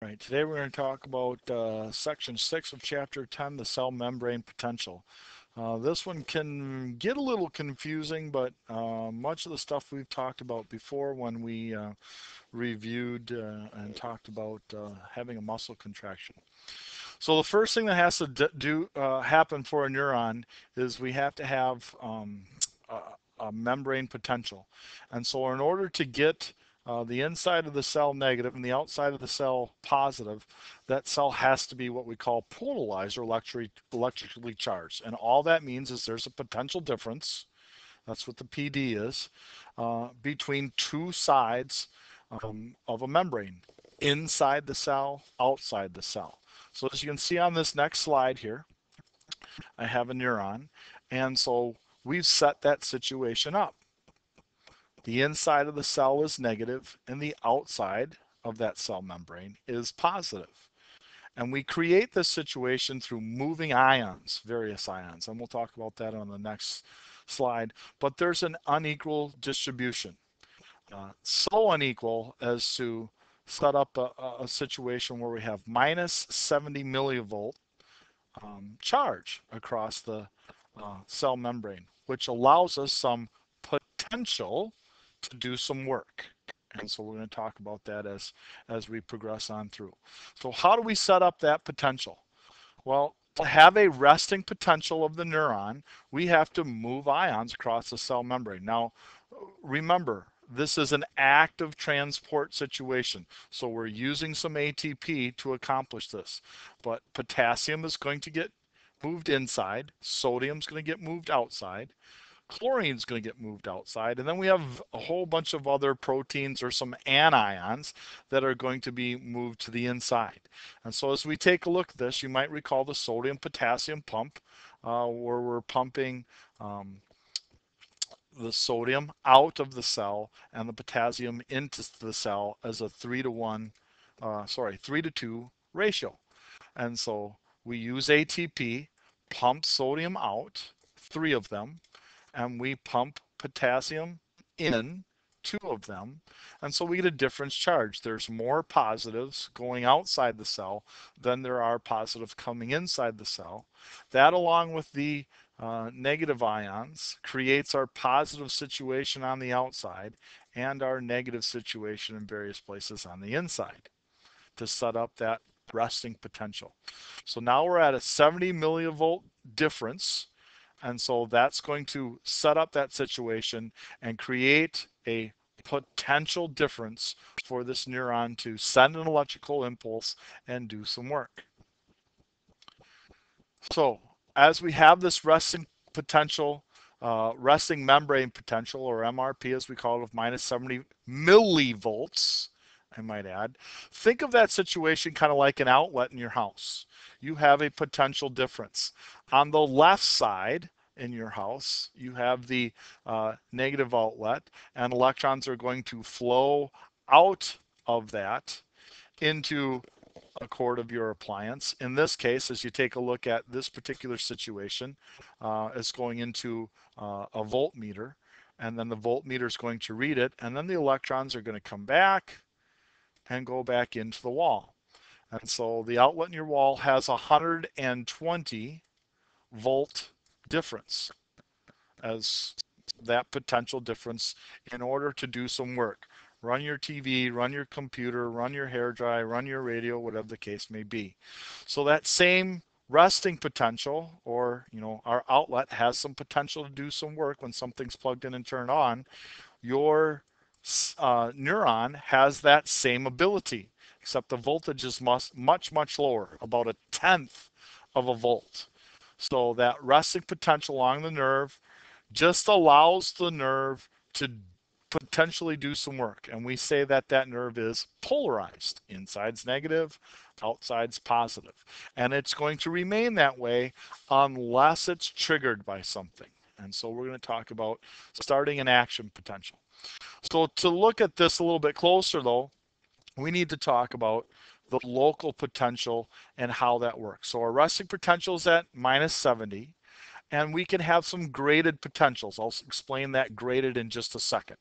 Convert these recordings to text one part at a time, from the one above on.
Right, today we're going to talk about section 6 of chapter 10, the cell membrane potential. This one can get a little confusing, but much of the stuff we've talked about before when we reviewed and talked about having a muscle contraction. So the first thing that has to happen for a neuron is we have to have a membrane potential. And so in order to get the inside of the cell negative and the outside of the cell positive, that cell has to be what we call polarized or electrically charged. And all that means is there's a potential difference, that's what the PD is, between two sides of a membrane, inside the cell, outside the cell. So as you can see on this next slide here, I have a neuron, and so we've set that situation up. The inside of the cell is negative, and the outside of that cell membrane is positive. And we create this situation through moving ions, various ions, and we'll talk about that on the next slide. But there's an unequal distribution, so unequal as to set up a situation where we have minus 70 millivolt charge across the cell membrane, which allows us some potential to do some work. And so we're going to talk about that as we progress on through. So how do we set up that potential? Well, to have a resting potential of the neuron, we have to move ions across the cell membrane. Now, remember, this is an active transport situation. So we're using some ATP to accomplish this. But potassium is going to get moved inside, sodium is going to get moved outside, chlorine is going to get moved outside, and then we have a whole bunch of other proteins or some anions that are going to be moved to the inside. And so as we take a look at this, you might recall the sodium potassium pump, where we're pumping the sodium out of the cell and the potassium into the cell as a 3 to 2 ratio. And so we use ATP, pump sodium out, 3 of them, and we pump potassium in, 2 of them, and so we get a difference charge. There's more positives going outside the cell than there are positives coming inside the cell. That, along with the negative ions, creates our positive situation on the outside and our negative situation in various places on the inside to set up that resting potential. So now we're at a 70 millivolt difference, and so that's going to set up that situation and create a potential difference for this neuron to send an electrical impulse and do some work. So as we have this resting potential, resting membrane potential, or MRP as we call it, of minus 70 millivolts, I might add, think of that situation kind of like an outlet in your house. You have a potential difference. On the left side in your house, you have the negative outlet, and electrons are going to flow out of that into a cord of your appliance. In this case, as you take a look at this particular situation, it's going into a voltmeter, and then the voltmeter is going to read it, and then the electrons are going to come back and go back into the wall. And so the outlet in your wall has 120 volt difference as that potential difference in order to do some work. Run your TV, run your computer, run your hair dry, run your radio, whatever the case may be. So that same resting potential, or our outlet has some potential to do some work when something's plugged in and turned on. Your neuron has that same ability, except the voltage is much lower, about 1/10 of a volt. So that resting potential along the nerve just allows the nerve to potentially do some work. And we say that that nerve is polarized. Inside's negative, outside's positive. And it's going to remain that way unless it's triggered by something. And so we're going to talk about starting an action potential. So to look at this a little bit closer, though, we need to talk about the local potential and how that works. So our resting potential is at minus 70, and we can have some graded potentials. I'll explain that graded in just a second.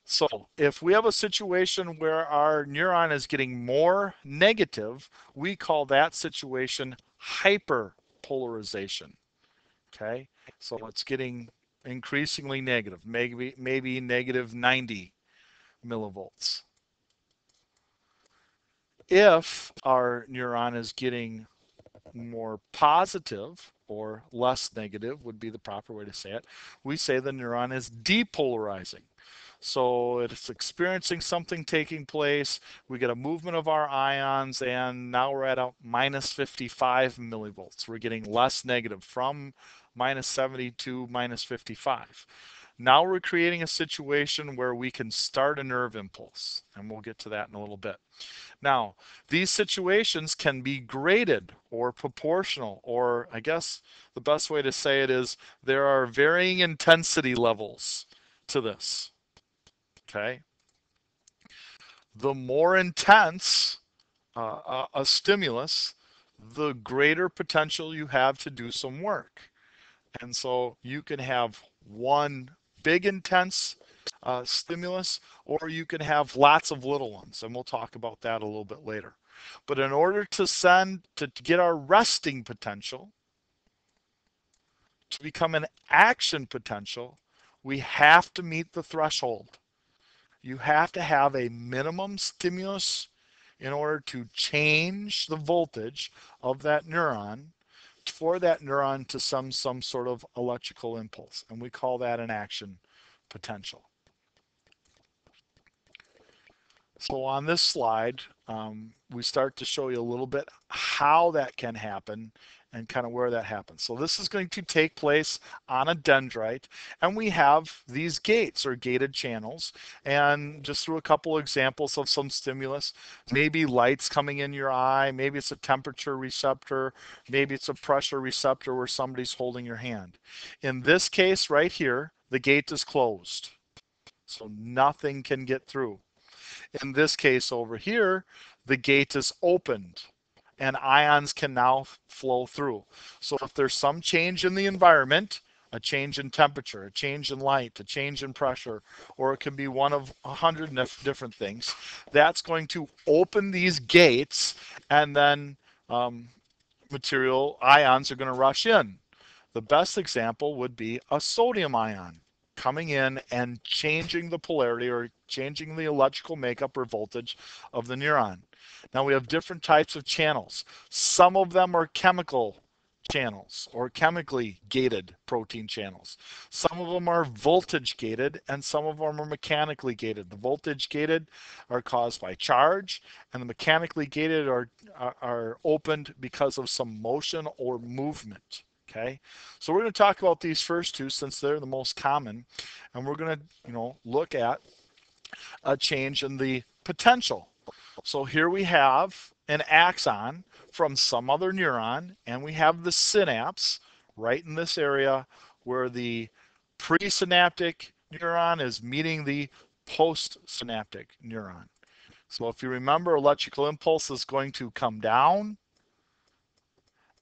So if we have a situation where our neuron is getting more negative, we call that situation hyperpolarization. Okay, so it's getting increasingly negative, maybe negative 90 millivolts. If our neuron is getting more positive, or less negative would be the proper way to say it, we say the neuron is depolarizing. So it's experiencing something taking place. We get a movement of our ions, and now we're at a minus 55 millivolts. We're getting less negative from minus 70 to minus 55. Now we're creating a situation where we can start a nerve impulse, and we'll get to that in a little bit. Now, these situations can be graded or proportional, or I guess the best way to say it is there are varying intensity levels to this. Okay. The more intense a stimulus, the greater potential you have to do some work. And so you can have one big intense stimulus, or you can have lots of little ones, and we'll talk about that a little bit later. But in order to get our resting potential to become an action potential, we have to meet the threshold. You have to have a minimum stimulus in order to change the voltage of that neuron for that neuron to some sort of electrical impulse, and we call that an action potential. So on this slide, we start to show you a little bit how that can happen and kind of where that happens. So this is going to take place on a dendrite, and we have these gates or gated channels, and just through a couple examples of some stimulus, maybe lights coming in your eye, maybe it's a temperature receptor, maybe it's a pressure receptor where somebody's holding your hand. In this case right here, the gate is closed, so nothing can get through. In this case over here, the gate is opened and ions can now flow through. So if there's some change in the environment, a change in temperature, a change in light, a change in pressure, or it can be one of 100 different things, that's going to open these gates, and then material ions are going to rush in. The best example would be a sodium ion coming in and changing the polarity or changing the electrical makeup or voltage of the neuron. Now we have different types of channels. Some of them are chemical channels or chemically gated protein channels. Some of them are voltage gated and some of them are mechanically gated. The voltage gated are caused by charge, and the mechanically gated are opened because of some motion or movement. Okay, so we're going to talk about these first two since they're the most common, and we're going to look at a change in the potential. So here we have an axon from some other neuron, and we have the synapse right in this area where the presynaptic neuron is meeting the postsynaptic neuron. So if you remember, electrical impulse is going to come down,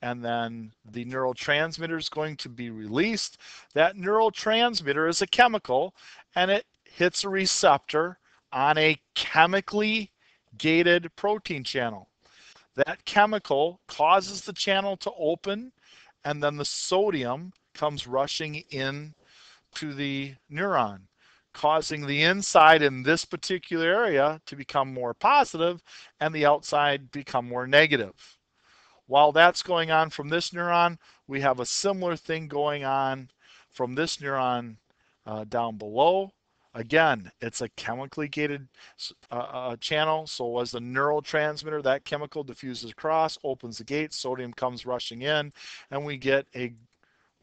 and then the neurotransmitter is going to be released. That neurotransmitter is a chemical, and it hits a receptor on a chemically gated protein channel. That chemical causes the channel to open, and then the sodium comes rushing in to the neuron, causing the inside in this particular area to become more positive and the outside become more negative. While that's going on from this neuron, we have a similar thing going on from this neuron down below. Again, it's a chemically gated channel. So as the neurotransmitter, that chemical diffuses across, opens the gate, sodium comes rushing in, and we get a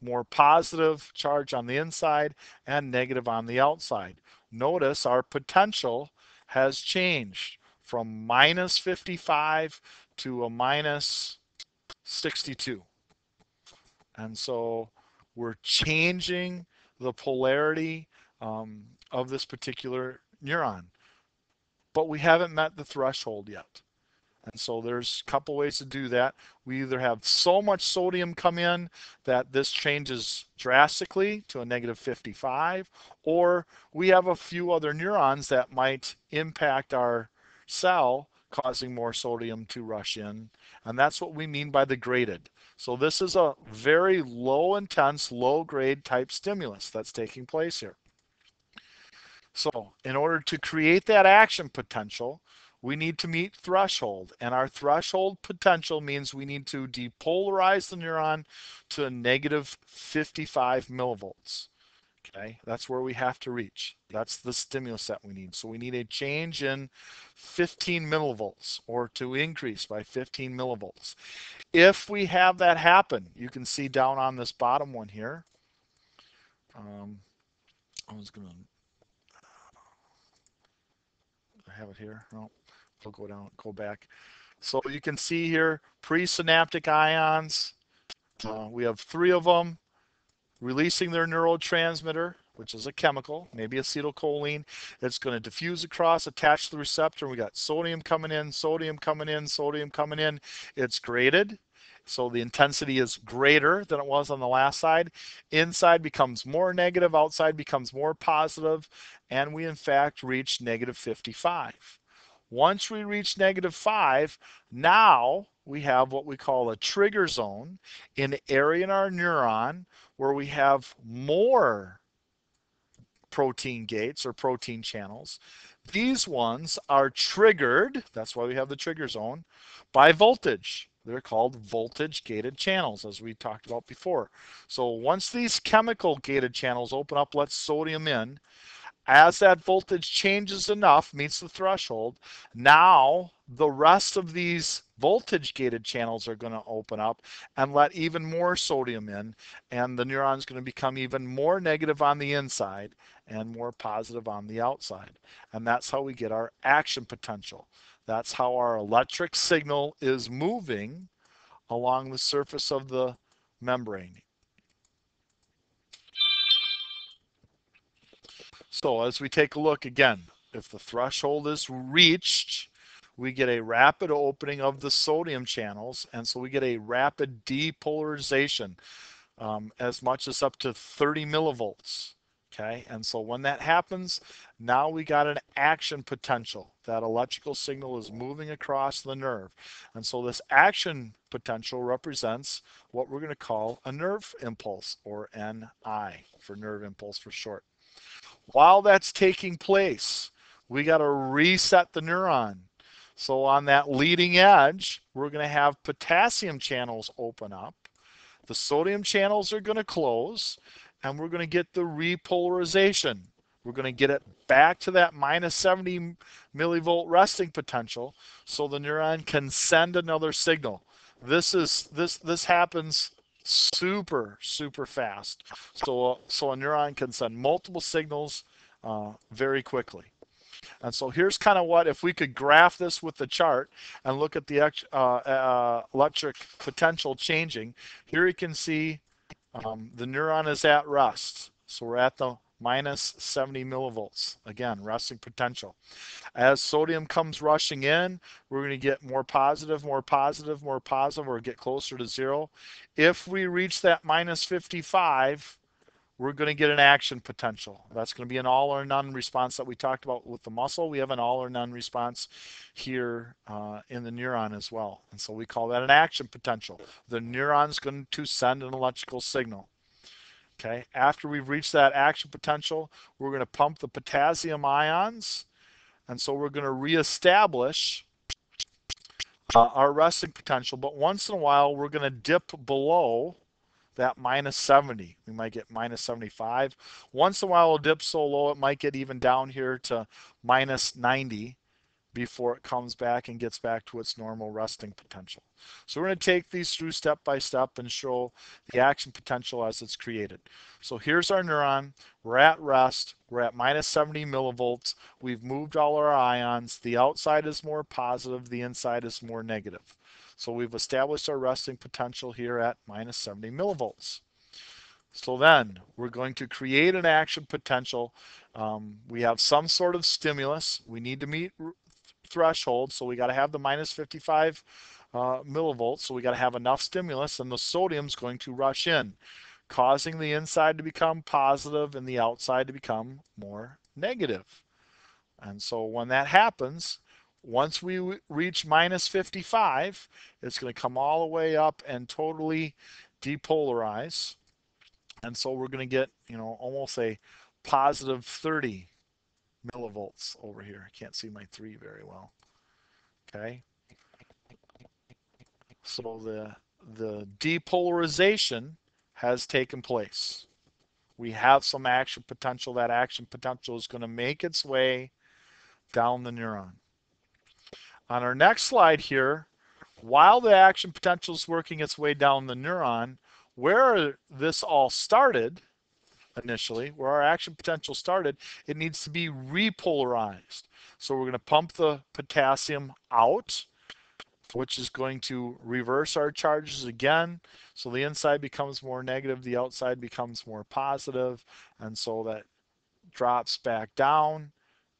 more positive charge on the inside and negative on the outside. Notice our potential has changed from minus 55 to a minus 62. And so we're changing the polarity of this particular neuron, but we haven't met the threshold yet. And so there's a couple ways to do that. We either have so much sodium come in that this changes drastically to a negative 55, or we have a few other neurons that might impact our cell, causing more sodium to rush in. And that's what we mean by the graded. So this is a very low intense, low grade type stimulus that's taking place here. So in order to create that action potential, we need to meet threshold. And our threshold potential means we need to depolarize the neuron to a negative 55 millivolts. Okay, that's where we have to reach. That's the stimulus that we need. So we need a change in 15 millivolts, or to increase by 15 millivolts. If we have that happen, you can see down on this bottom one here. I was going to have it here. No, we'll go down, go back. So you can see here presynaptic ions. We have 3 of them releasing their neurotransmitter, which is a chemical, maybe acetylcholine. It's going to diffuse across, attach to the receptor. We got sodium coming in, sodium coming in, sodium coming in. It's graded. So the intensity is greater than it was on the last side. Inside becomes more negative, outside becomes more positive, and we in fact reach negative 55. Once we reach negative 5, now we have what we call a trigger zone, an area in our neuron where we have more protein gates or protein channels. These ones are triggered, that's why we have the trigger zone, by voltage. They're called voltage gated channels, as we talked about before. So once these chemical gated channels open up, let sodium in. As that voltage changes enough, meets the threshold, now the rest of these voltage gated channels are going to open up and let even more sodium in, and the neuron's going to become even more negative on the inside and more positive on the outside. And that's how we get our action potential. That's how our electric signal is moving along the surface of the membrane. So as we take a look again, if the threshold is reached, we get a rapid opening of the sodium channels, and so we get a rapid depolarization, as much as up to 30 millivolts. Okay, and so when that happens, now we got an action potential. That electrical signal is moving across the nerve. And so this action potential represents what we're going to call a nerve impulse, or NI, for nerve impulse for short. While that's taking place, we got to reset the neuron. So on that leading edge, we're going to have potassium channels open up. The sodium channels are going to close, and we're going to get the repolarization. We're going to get it back to that minus 70 millivolt resting potential, so the neuron can send another signal. This happens super fast. So a neuron can send multiple signals very quickly. And so here's kind of what, if we could graph this with the chart and look at the electric potential changing, here you can see the neuron is at rest. So we're at the minus 70 millivolts. Again, resting potential. As sodium comes rushing in, we're going to get more positive, more positive, more positive, or get closer to 0. If we reach that minus 55, we're going to get an action potential. That's going to be an all or none response that we talked about with the muscle. We have an all or none response here in the neuron as well. And so we call that an action potential. The neuron's going to send an electrical signal. Okay, after we've reached that action potential, we're going to pump the potassium ions. And so we're going to reestablish our resting potential. But once in a while, we're going to dip below that minus 70. We might get minus 75. Once in a while, it'll dip so low, it might get even down here to minus 90 before it comes back and gets back to its normal resting potential. So we're going to take these through step by step and show the action potential as it's created. So here's our neuron. We're at rest. We're at minus 70 millivolts. We've moved all our ions. The outside is more positive. The inside is more negative. So we've established our resting potential here at minus 70 millivolts. So then we're going to create an action potential. We have some sort of stimulus. We need to meet threshold, so we got to have the minus 55 millivolts, so we got to have enough stimulus, and the sodium's going to rush in, causing the inside to become positive and the outside to become more negative. And so when that happens, once we reach minus 55, it's going to come all the way up and totally depolarize. And so we're going to get, almost a positive 30 millivolts over here. I can't see my 3 very well. Okay. So the depolarization has taken place. We have some action potential. That action potential is going to make its way down the neuron. On our next slide here, while the action potential is working its way down the neuron, where this all started initially, where our action potential started, it needs to be repolarized. So we're going to pump the potassium out, which is going to reverse our charges again. So the inside becomes more negative, the outside becomes more positive, and so that drops back down.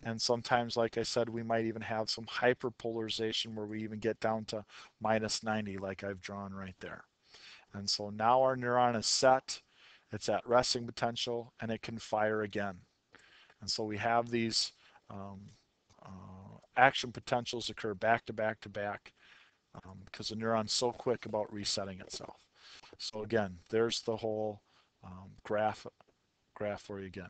And sometimes, like I said, we might even have some hyperpolarization where we even get down to minus 90, like I've drawn right there. And so now our neuron is set, it's at resting potential, and it can fire again. And so we have these action potentials occur back to back to back because the neuron's so quick about resetting itself. So again, there's the whole graph for you again.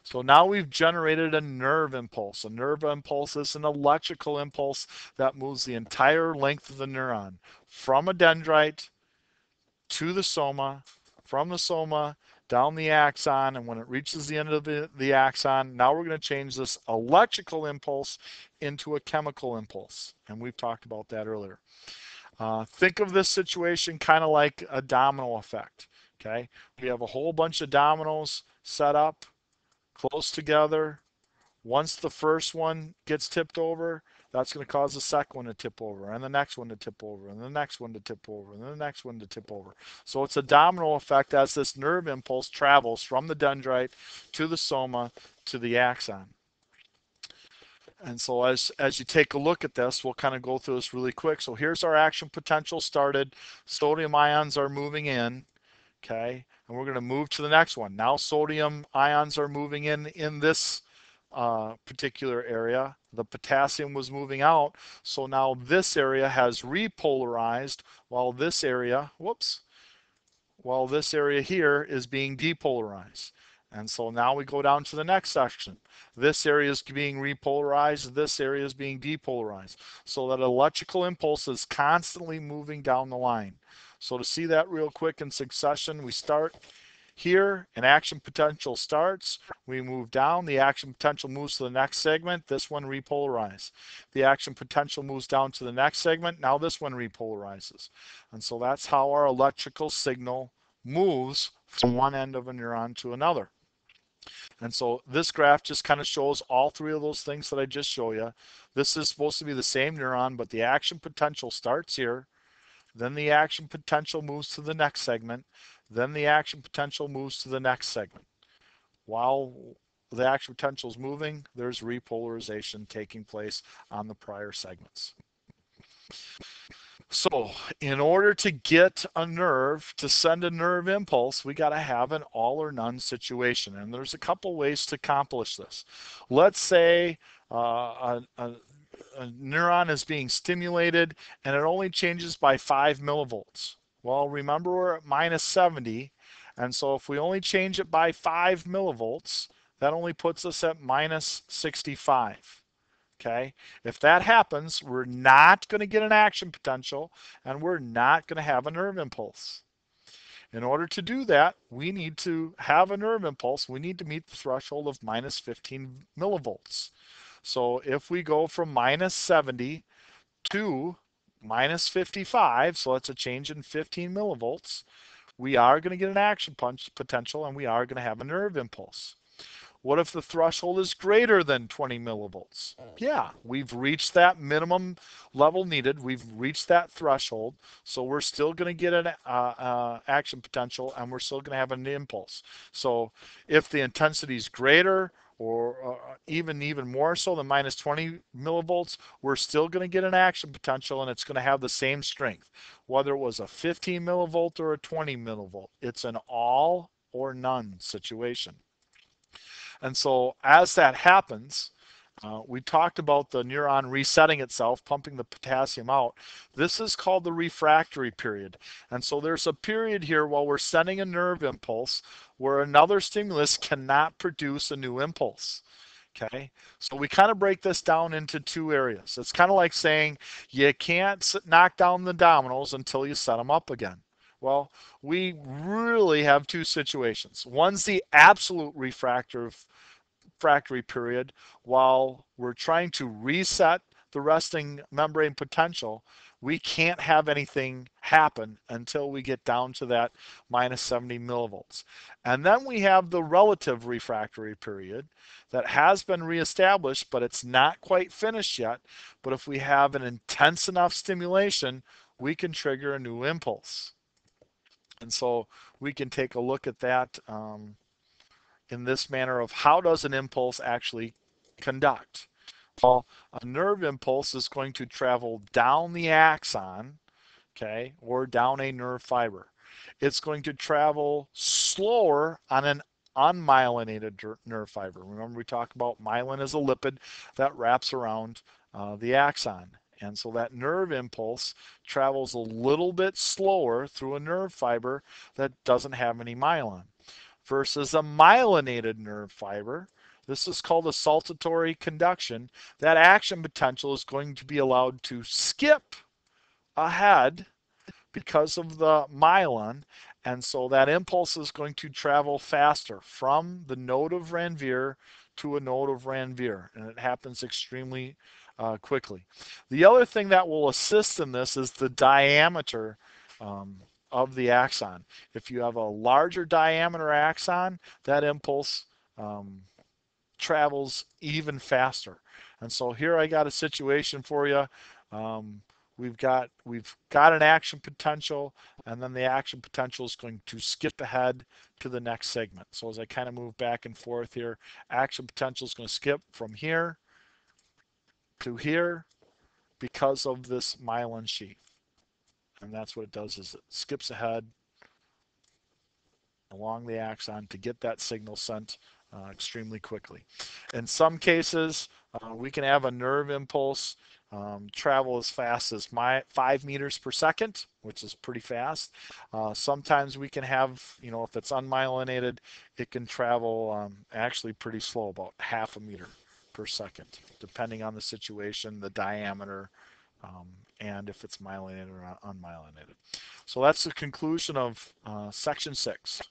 So now we've generated a nerve impulse. A nerve impulse is an electrical impulse that moves the entire length of the neuron from a dendrite to the soma, from the soma down the axon, and when it reaches the end of the axon, now we're going to change this electrical impulse into a chemical impulse. And we've talked about that earlier. Think of this situation kind of like a domino effect. Okay, we have a whole bunch of dominoes set up close together. Once the first one gets tipped over, that's going to cause the second one to tip over, and the next one to tip over, and the next one to tip over, and the next one to tip over. So it's a domino effect as this nerve impulse travels from the dendrite to the soma to the axon. And so as you take a look at this, we'll kind of go through this really quick. So here's our action potential started. Sodium ions are moving in. Okay, and we're going to move to the next one. Now sodium ions are moving in this particular area. The potassium was moving out, so now this area has repolarized while this area, while this area here is being depolarized. And so now we go down to the next section. This area is being repolarized, this area is being depolarized. So that electrical impulse is constantly moving down the line. So to see that real quick in succession, we start here, an action potential starts, we move down, the action potential moves to the next segment, this one repolarizes. The action potential moves down to the next segment, now this one repolarizes. And so that's how our electrical signal moves from one end of a neuron to another. And so this graph just kind of shows all three of those things that I just showed you. This is supposed to be the same neuron, but the action potential starts here. Then the action potential moves to the next segment. Then the action potential moves to the next segment. While the action potential is moving, there's repolarization taking place on the prior segments. So in order to get a nerve, to send a nerve impulse, we got to have an all or none situation. And there's a couple ways to accomplish this. Let's say a neuron is being stimulated and it only changes by 5 millivolts. Well, remember we're at minus 70, and so if we only change it by 5 millivolts, that only puts us at minus 65. Okay, if that happens, we're not going to get an action potential and we're not going to have a nerve impulse. In order to do that, we need to have a nerve impulse. We need to meet the threshold of minus 15 millivolts. So if we go from minus 70 to minus 55, so that's a change in 15 millivolts, we are going to get an action potential and we are going to have a nerve impulse. What if the threshold is greater than 20 millivolts? Yeah, we've reached that minimum level needed. We've reached that threshold. So we're still going to get an action potential and we're still going to have an impulse. So if the intensity is greater or even more so than minus 20 millivolts, we're still going to get an action potential, and it's going to have the same strength. Whether it was a 15 millivolt or a 20 millivolt, it's an all or none situation. And so as that happens, we talked about the neuron resetting itself, pumping the potassium out. This is called the refractory period. And so there's a period here while we're sending a nerve impulse where another stimulus cannot produce a new impulse. Okay, so we kind of break this down into two areas. It's kind of like saying you can't knock down the dominoes until you set them up again. Well, we really have two situations. One's the absolute refractory period while we're trying to reset the resting membrane potential. We can't have anything happen until we get down to that minus 70 millivolts. And then we have the relative refractory period that has been reestablished, but it's not quite finished yet. But if we have an intense enough stimulation, we can trigger a new impulse. And so we can take a look at that in this manner of how does an impulse actually conduct. Well, a nerve impulse is going to travel down the axon, okay, or down a nerve fiber. It's going to travel slower on an unmyelinated nerve fiber. Remember, we talked about myelin as a lipid that wraps around the axon. And so that nerve impulse travels a little bit slower through a nerve fiber that doesn't have any myelin versus a myelinated nerve fiber. This is called a saltatory conduction. That action potential is going to be allowed to skip ahead because of the myelin, and so that impulse is going to travel faster from the node of Ranvier to a node of Ranvier, and it happens extremely quickly. The other thing that will assist in this is the diameter of the axon. If you have a larger diameter axon, that impulse travels even faster. And so here I got a situation for you. We've got an action potential, and then the action potential is going to skip ahead to the next segment. So as I kind of move back and forth here, action potential is going to skip from here to here because of this myelin sheath. And that's what it does, is it skips ahead along the axon to get that signal sent extremely quickly. In some cases, we can have a nerve impulse travel as fast as 5 meters per second, which is pretty fast. Sometimes we can have, if it's unmyelinated, it can travel actually pretty slow, about half a meter per second, depending on the situation, the diameter, and if it's myelinated or unmyelinated. So that's the conclusion of section 6.